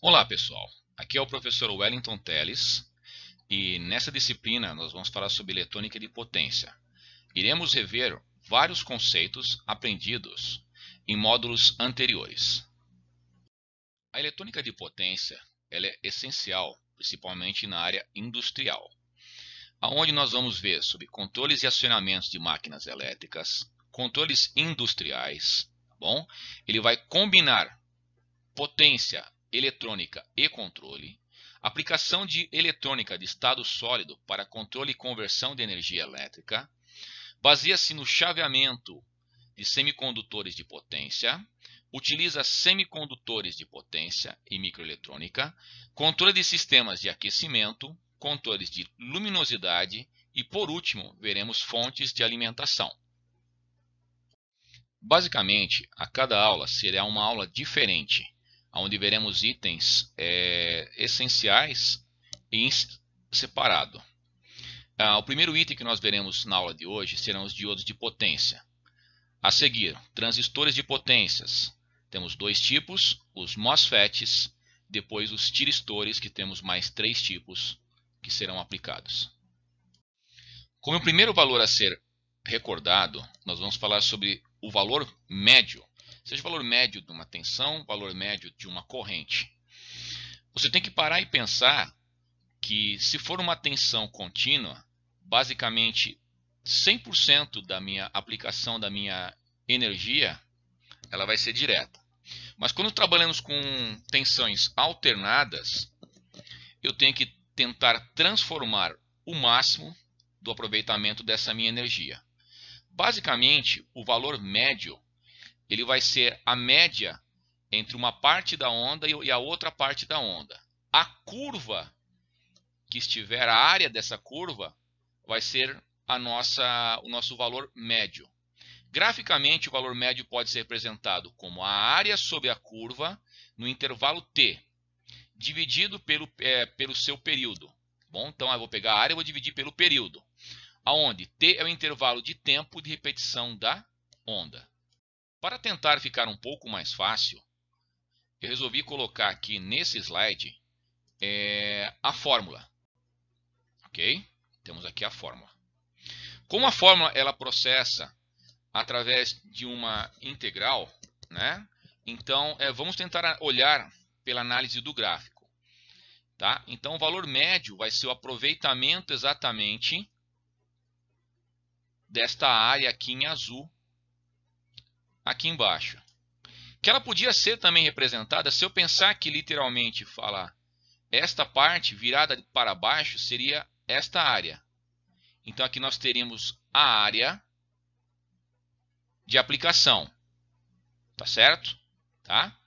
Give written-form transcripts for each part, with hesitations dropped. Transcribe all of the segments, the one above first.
Olá pessoal, aqui é o professor Wellington Teles e nessa disciplina nós vamos falar sobre eletrônica de potência. Iremos rever vários conceitos aprendidos em módulos anteriores. A eletrônica de potência ela é essencial, principalmente na área industrial, onde nós vamos ver sobre controles e acionamentos de máquinas elétricas, controles industriais, tá bom? Ele vai combinar potência eletrônica e controle, aplicação de eletrônica de estado sólido para controle e conversão de energia elétrica, baseia-se no chaveamento de semicondutores de potência, utiliza semicondutores de potência e microeletrônica, controle de sistemas de aquecimento, controles de luminosidade e, por último, veremos fontes de alimentação. Basicamente, a cada aula será uma aula diferente, onde veremos itens essenciais em separado. O primeiro item que nós veremos na aula de hoje serão os diodos de potência. A seguir, transistores de potências. Temos dois tipos, os MOSFETs, depois os tiristores, que temos mais 3 tipos que serão aplicados. Como o primeiro valor a ser recordado, nós vamos falar sobre o valor médio, seja o valor médio de uma tensão, valor médio de uma corrente. Você tem que parar e pensar que se for uma tensão contínua, basicamente 100% da minha aplicação da minha energia, ela vai ser direta. Mas quando trabalhamos com tensões alternadas, eu tenho que tentar transformar o máximo do aproveitamento dessa minha energia. Basicamente, o valor médio ele vai ser a média entre uma parte da onda e a outra parte da onda. A curva que estiver, a área dessa curva, vai ser o nosso valor médio. Graficamente, o valor médio pode ser representado como a área sobre a curva no intervalo t, dividido pelo seu período. Bom, então eu vou pegar a área e vou dividir pelo período, onde t é o intervalo de tempo de repetição da onda. Para tentar ficar um pouco mais fácil, eu resolvi colocar aqui nesse slide a fórmula. Ok? Temos aqui a fórmula. Como a fórmula ela processa através de uma integral, né? Então vamos tentar olhar pela análise do gráfico. Tá? Então o valor médio vai ser o aproveitamento exatamente desta área aqui em azul, aqui embaixo. Que ela podia ser também representada, se eu pensar que literalmente falar esta parte virada para baixo seria esta área. Então aqui nós teríamos a área de aplicação. Tá certo? Tá?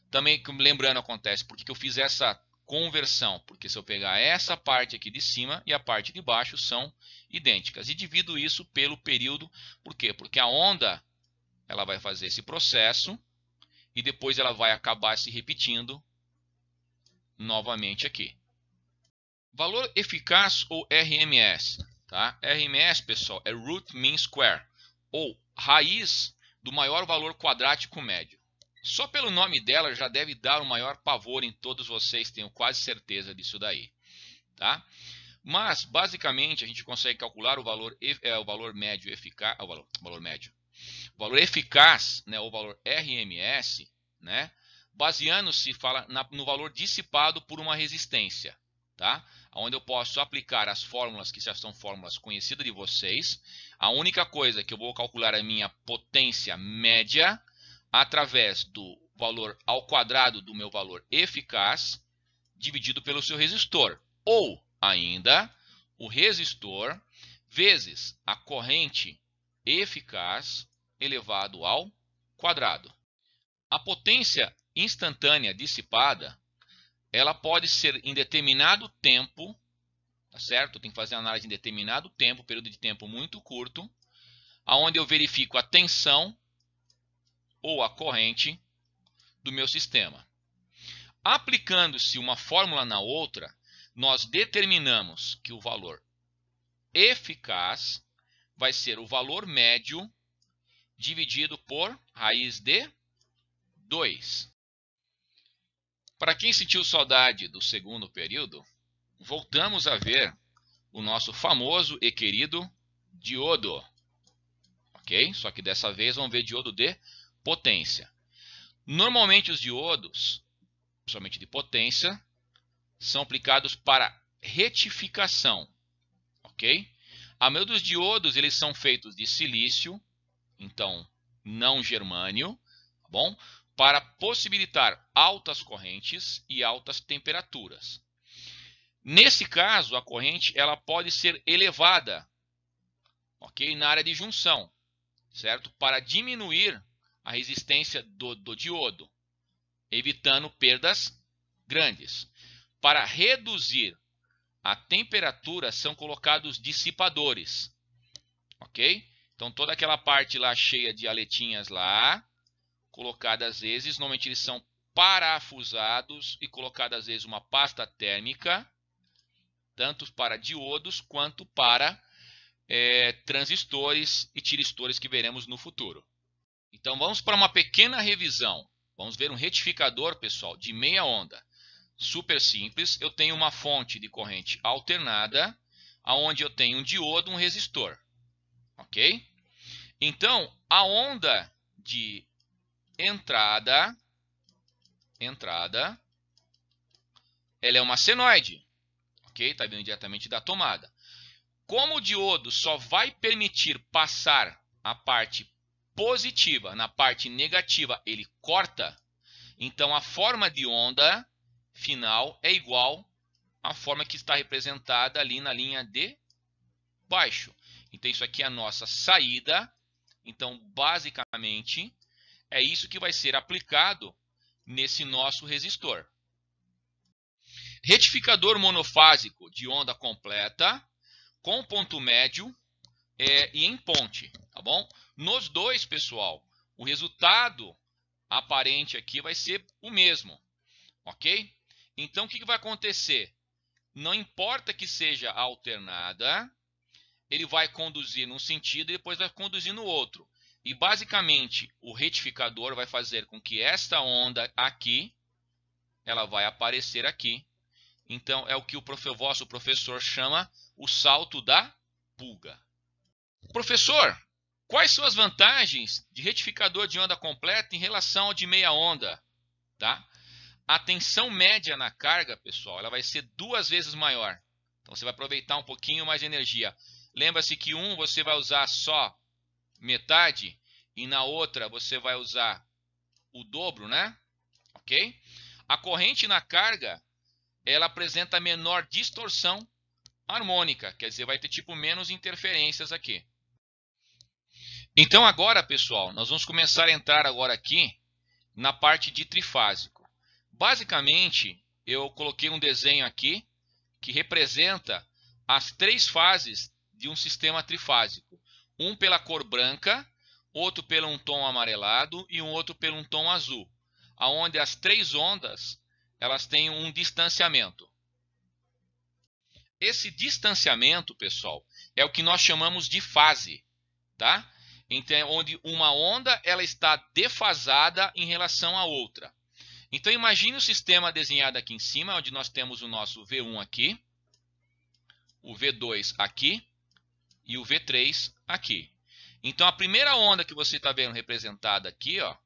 Também, lembrando, acontece, por que eu fiz essa conversão? Porque se eu pegar essa parte aqui de cima e a parte de baixo são idênticas. E divido isso pelo período. Por quê? Porque a onda ela vai fazer esse processo e depois ela vai acabar se repetindo novamente aqui. Valor eficaz ou RMS. Tá? RMS, pessoal, é Root Mean Square, ou raiz do maior valor quadrático médio. Só pelo nome dela já deve dar o maior pavor em todos vocês, tenho quase certeza disso daí. Tá? Mas, basicamente, a gente consegue calcular o valor médio eficaz, o valor eficaz, né, o valor RMS, né, baseando-se no valor dissipado por uma resistência. Tá? Onde eu posso aplicar as fórmulas que já são fórmulas conhecidas de vocês. A única coisa que eu vou calcular é a minha potência média através do valor ao quadrado do meu valor eficaz dividido pelo seu resistor. Ou ainda o resistor vezes a corrente eficaz elevado ao quadrado. A potência instantânea dissipada ela pode ser em determinado tempo, tá certo? Tem que fazer análise em determinado tempo, período de tempo muito curto, aonde eu verifico a tensão ou a corrente do meu sistema. Aplicando-se uma fórmula na outra, nós determinamos que o valor eficaz vai ser o valor médio dividido por raiz de 2. Para quem sentiu saudade do segundo período, voltamos a ver o nosso famoso e querido diodo. Ok? Só que dessa vez vamos ver diodo de potência. Normalmente os diodos, principalmente de potência, são aplicados para retificação. Ok? A maioria dos diodos eles são feitos de silício, então não germânio, tá bom? Para possibilitar altas correntes e altas temperaturas. Nesse caso, a corrente ela pode ser elevada, ok? Na área de junção, certo? Para diminuir a resistência do diodo, evitando perdas grandes. Para reduzir a temperatura, são colocados dissipadores, ok? Então, toda aquela parte lá cheia de aletinhas lá, colocadas às vezes, normalmente eles são parafusados e colocadas às vezes uma pasta térmica, tanto para diodos quanto para transistores e tiristores que veremos no futuro. Então vamos para uma pequena revisão. Vamos ver um retificador, pessoal, de meia onda. Super simples. Eu tenho uma fonte de corrente alternada, onde eu tenho um diodo e um resistor. Ok? Então, a onda de entrada, ela é uma senoide. Ok? Está vindo diretamente da tomada. Como o diodo só vai permitir passar a parte positiva, na parte negativa ele corta, então a forma de onda final é igual à forma que está representada ali na linha de baixo. Então isso aqui é a nossa saída. Então basicamente é isso que vai ser aplicado nesse nosso resistor. Retificador monofásico de onda completa, com ponto médio e em ponte, tá bom? Nos dois, pessoal, o resultado aparente aqui vai ser o mesmo, ok? Então, o que vai acontecer? Não importa que seja alternada, ele vai conduzir num sentido e depois vai conduzir no outro. E, basicamente, o retificador vai fazer com que esta onda aqui, ela vai aparecer aqui. Então, é o que o vosso professor chama o salto da pulga. Professor, quais são as vantagens de retificador de onda completa em relação ao de meia onda? Tá? A tensão média na carga, pessoal, ela vai ser 2 vezes maior. Então, você vai aproveitar um pouquinho mais de energia. Lembra-se que você vai usar só metade e na outra você vai usar o dobro, né? Ok? A corrente na carga, ela apresenta menor distorção harmônica, quer dizer, vai ter tipo menos interferências aqui. Então agora, pessoal, nós vamos começar a entrar agora aqui na parte de trifásico. Basicamente, eu coloquei um desenho aqui que representa as 3 fases de um sistema trifásico. Um pela cor branca, outro pelo um tom amarelado e um outro pelo um tom azul, aonde as 3 ondas elas têm um distanciamento. Esse distanciamento, pessoal, é o que nós chamamos de fase, tá? Então, onde uma onda ela está defasada em relação à outra. Então, imagine o sistema desenhado aqui em cima, onde nós temos o nosso V1 aqui, o V2 aqui e o V3 aqui. Então, a primeira onda que você está vendo representada aqui, ó,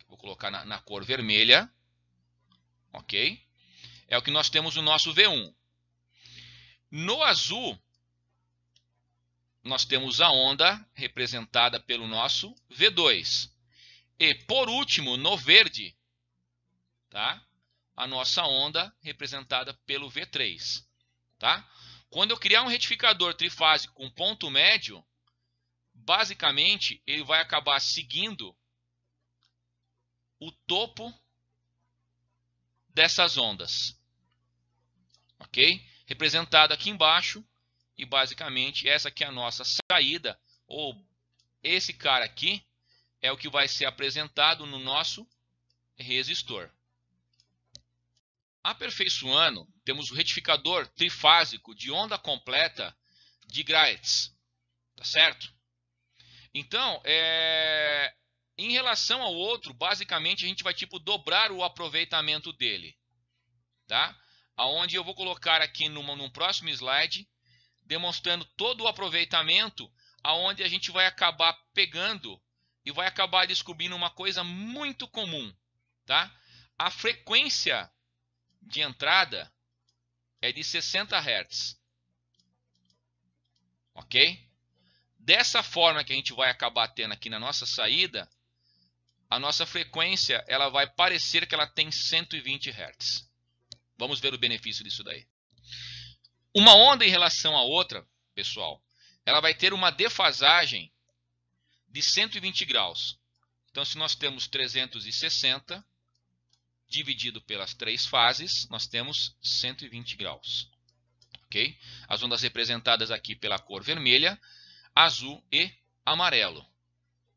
vou colocar na cor vermelha, ok? É o que nós temos o nosso V1. No azul, nós temos a onda representada pelo nosso V2. E, por último, no verde, tá? A nossa onda representada pelo V3. Tá? Quando eu criar um retificador trifásico com ponto médio, basicamente ele vai acabar seguindo o topo dessas ondas. Ok? Representado aqui embaixo. E basicamente essa aqui é a nossa saída, ou esse cara aqui é o que vai ser apresentado no nosso resistor. Aperfeiçoando, temos o retificador trifásico de onda completa de Graetz, tá certo? Então, Em relação ao outro, basicamente a gente vai tipo dobrar o aproveitamento dele, tá? Aonde eu vou colocar aqui num próximo slide, demonstrando todo o aproveitamento, aonde a gente vai acabar pegando e vai acabar descobrindo uma coisa muito comum, tá? A frequência de entrada é de 60 Hz, ok? Dessa forma que a gente vai acabar tendo aqui na nossa saída, a nossa frequência ela vai parecer que ela tem 120 Hz. Vamos ver o benefício disso daí. Uma onda em relação à outra, pessoal, ela vai ter uma defasagem de 120 graus. Então, se nós temos 360 dividido pelas 3 fases, nós temos 120 graus. Ok? As ondas representadas aqui pela cor vermelha, azul e amarelo.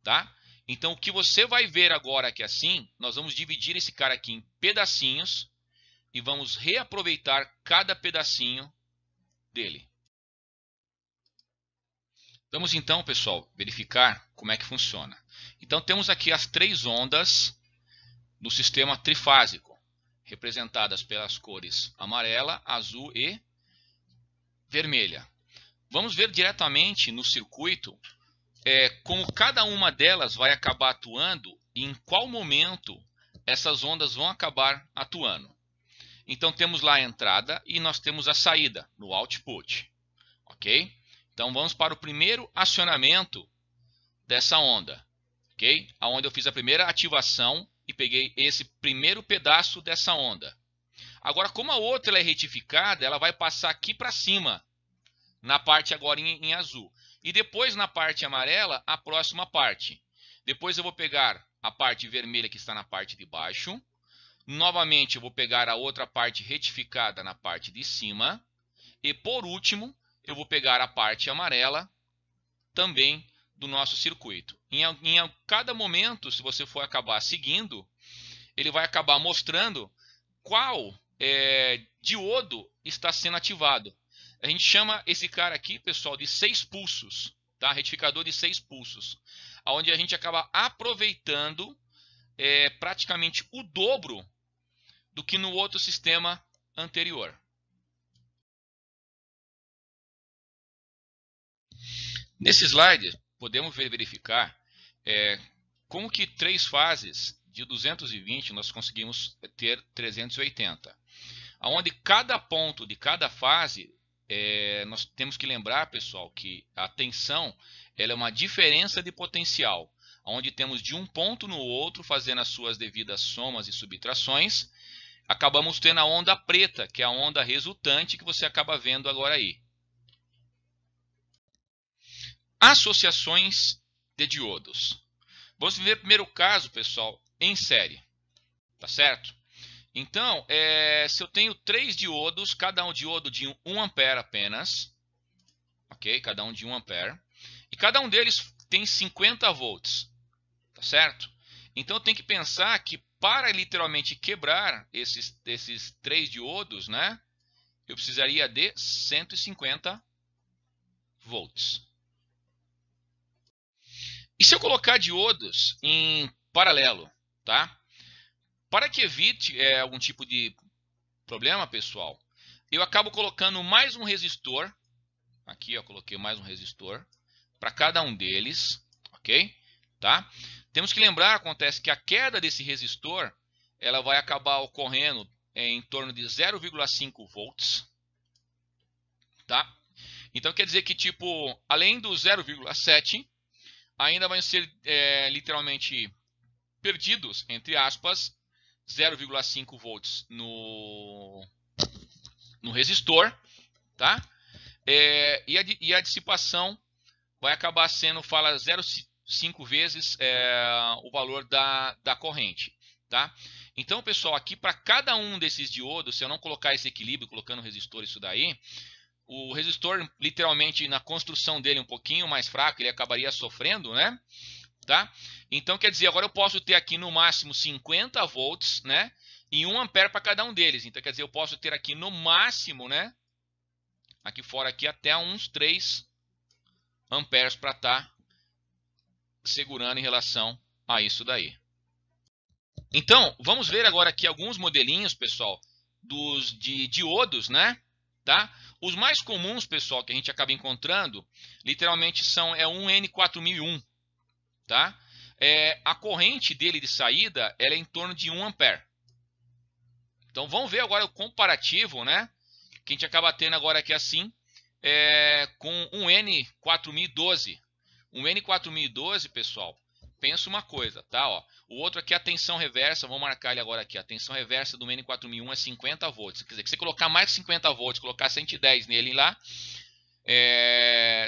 Tá? Então, o que você vai ver agora aqui assim, nós vamos dividir esse cara aqui em pedacinhos e vamos reaproveitar cada pedacinho dele. Vamos então, pessoal, verificar como é que funciona. Então, temos aqui as 3 ondas do sistema trifásico, representadas pelas cores amarela, azul e vermelha. Vamos ver diretamente no circuito como cada uma delas vai acabar atuando e em qual momento essas ondas vão acabar atuando. Então temos lá a entrada e nós temos a saída no output, ok? Então vamos para o primeiro acionamento dessa onda, ok? Aonde eu fiz a primeira ativação e peguei esse primeiro pedaço dessa onda. Agora, como a outra ela é retificada, ela vai passar aqui para cima, na parte agora em azul. E depois na parte amarela, a próxima parte. Depois eu vou pegar a parte vermelha que está na parte de baixo. Novamente eu vou pegar a outra parte retificada na parte de cima. E por último, eu vou pegar a parte amarela também do nosso circuito. Em cada momento, se você for acabar seguindo, ele vai acabar mostrando qual diodo está sendo ativado. A gente chama esse cara aqui, pessoal, de 6 pulsos, tá? Retificador de 6 pulsos, onde a gente acaba aproveitando praticamente o dobro do que no outro sistema anterior. Nesse slide, podemos verificar como que 3 fases de 220 nós conseguimos ter 380. Onde cada ponto de cada fase, nós temos que lembrar, pessoal, que a tensão ela é uma diferença de potencial, onde temos de um ponto no outro, fazendo as suas devidas somas e subtrações, acabamos tendo a onda preta, que é a onda resultante que você acaba vendo agora aí. Associações de diodos. Vamos ver primeiro o caso, pessoal, em série, tá certo? Então, se eu tenho 3 diodos, cada um diodo de 1 ampere apenas, ok? Cada um de 1 ampere, e cada um deles tem 50 volts, tá certo? Então, eu tenho que pensar que para literalmente quebrar esses 3 diodos, né, eu precisaria de 150 volts. E se eu colocar diodos em paralelo, tá? Para que evite algum tipo de problema, pessoal, eu acabo colocando mais um resistor. Aqui eu coloquei mais um resistor para cada um deles, ok? Tá? Temos que lembrar, acontece que a queda desse resistor ela vai acabar ocorrendo em torno de 0,5 volts, tá? Então quer dizer que tipo, além do 0,7, ainda vão ser literalmente perdidos, entre aspas, 0,5 volts no resistor, tá? E a dissipação vai acabar sendo, 0,5 vezes o valor da corrente, tá? Então, pessoal, aqui para cada um desses diodos, se eu não colocar esse equilíbrio, colocando resistor isso daí, o resistor, literalmente, na construção dele um pouquinho mais fraco, ele acabaria sofrendo, né? Tá? Então, quer dizer, agora eu posso ter aqui no máximo 50 volts, né? E 1 ampere para cada um deles. Então, quer dizer, eu posso ter aqui no máximo, né? Aqui fora, aqui até uns 3 amperes para estar segurando em relação a isso daí. Então, vamos ver agora aqui alguns modelinhos, pessoal, de diodos, né? Tá? Os mais comuns, pessoal, que a gente acaba encontrando, literalmente é um N4001, tá? A corrente dele de saída ela é em torno de 1 ampere. Então, vamos ver agora o comparativo, né? Que a gente acaba tendo agora aqui assim, com um N4012. Um N4012, pessoal, pensa uma coisa, tá? Ó, o outro aqui é a tensão reversa, vamos marcar ele agora aqui. A tensão reversa do N4001 é 50 volts. Quer dizer, que você colocar mais de 50 volts, colocar 110 nele lá,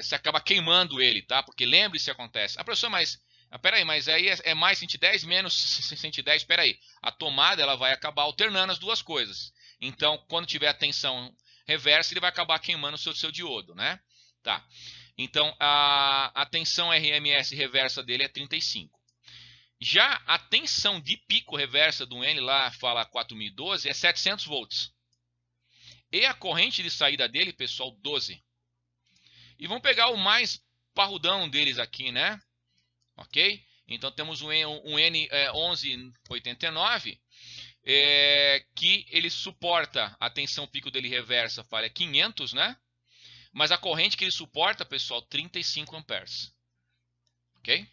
você acaba queimando ele, tá? Porque lembre-se que acontece. Professor, mas peraí, mas aí é mais 110 menos 110, peraí. A tomada ela vai acabar alternando as duas coisas. Então, quando tiver a tensão reversa, ele vai acabar queimando o seu diodo, né? Tá. Então, a tensão RMS reversa dele é 35. Já a tensão de pico reversa do N lá, fala 4012, é 700 volts. E a corrente de saída dele, pessoal, 12. E vamos pegar o mais parrudão deles aqui, né? Ok? Então temos um N1189, que ele suporta a tensão pico dele reversa, fala 500, né? Mas a corrente que ele suporta, pessoal, 35 amperes. Ok?